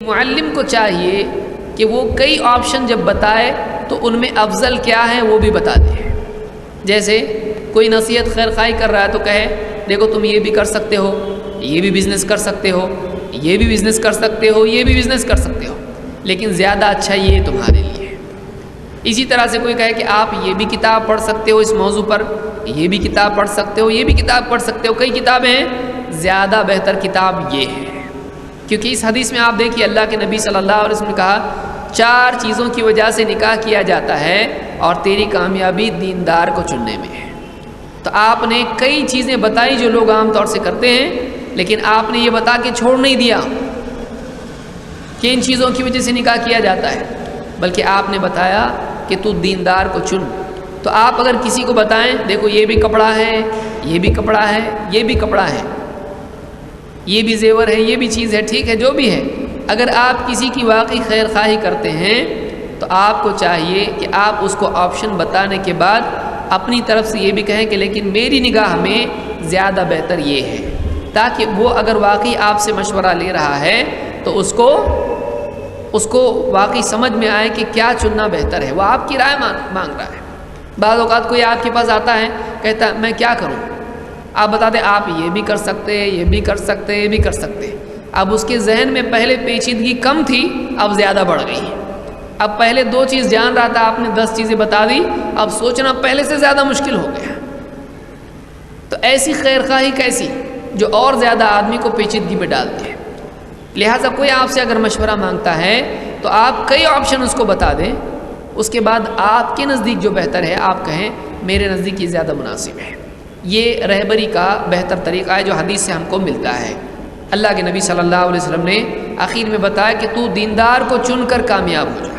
معلم کو چاہیے کہ وہ کئی آپشن جب بتائے تو ان میں افضل کیا ہے وہ بھی بتا دے۔ جیسے کوئی نصیحت خیر خواہی کر رہا ہے تو کہے دیکھو تم یہ بھی کر سکتے ہو، یہ بھی بزنس کر سکتے ہو، یہ بھی بزنس کر سکتے ہو، یہ بھی بزنس کر سکتے ہو، لیکن زیادہ اچھا یہ تمہارے لیے ہے۔ اسی طرح سے کوئی کہے کہ آپ یہ بھی کتاب پڑھ سکتے ہو اس موضوع پر، یہ بھی کتاب پڑھ سکتے ہو، یہ بھی کتاب پڑھ سکتے ہو، کئی کتابیں ہیں، زیادہ بہتر کتاب یہ ہے۔ کیونکہ اس حدیث میں آپ دیکھیے اللہ کے نبی صلی اللہ علیہ وسلم نے کہا 4 چیزوں کی وجہ سے نکاح کیا جاتا ہے اور تیری کامیابی دیندار کو چننے میں ہے۔ تو آپ نے کئی چیزیں بتائی جو لوگ عام طور سے کرتے ہیں، لیکن آپ نے یہ بتا کے چھوڑ نہیں دیا کہ ان چیزوں کی وجہ سے نکاح کیا جاتا ہے، بلکہ آپ نے بتایا کہ تو دیندار کو چن۔ تو آپ اگر کسی کو بتائیں دیکھو یہ بھی کپڑا ہے، یہ بھی کپڑا ہے، یہ بھی کپڑا ہے، یہ بھی زیور ہے، یہ بھی چیز ہے، ٹھیک ہے جو بھی ہے، اگر آپ کسی کی واقعی خیر خواہی کرتے ہیں تو آپ کو چاہیے کہ آپ اس کو آپشن بتانے کے بعد اپنی طرف سے یہ بھی کہیں کہ لیکن میری نگاہ میں زیادہ بہتر یہ ہے، تاکہ وہ اگر واقعی آپ سے مشورہ لے رہا ہے تو اس کو واقعی سمجھ میں آئے کہ کیا چننا بہتر ہے، وہ آپ کی رائے مانگ رہا ہے۔ بعض اوقات کوئی آپ کے پاس آتا ہے کہتا ہے میں کیا کروں، آپ بتا دیں آپ یہ بھی کر سکتے، یہ بھی کر سکتے، یہ بھی کر سکتے۔ اب اس کے ذہن میں پہلے پیچیدگی کم تھی، اب زیادہ بڑھ گئی ہے۔ اب پہلے 2 چیز جان رہا تھا، آپ نے 10 چیزیں بتا دی، اب سوچنا پہلے سے زیادہ مشکل ہو گیا۔ تو ایسی خیر خواہی کیسی جو اور زیادہ آدمی کو پیچیدگی میں ڈالتی ہے۔ لہٰذا کوئی آپ سے اگر مشورہ مانگتا ہے تو آپ کئی آپشن اس کو بتا دیں، اس کے بعد آپ کے نزدیک جو بہتر ہے آپ کہیں میرے نزدیک یہ زیادہ مناسب ہے۔ یہ رہبری کا بہتر طریقہ ہے جو حدیث سے ہم کو ملتا ہے۔ اللہ کے نبی صلی اللہ علیہ وسلم نے آخر میں بتایا کہ تو دیندار کو چن کر کامیاب ہو جا۔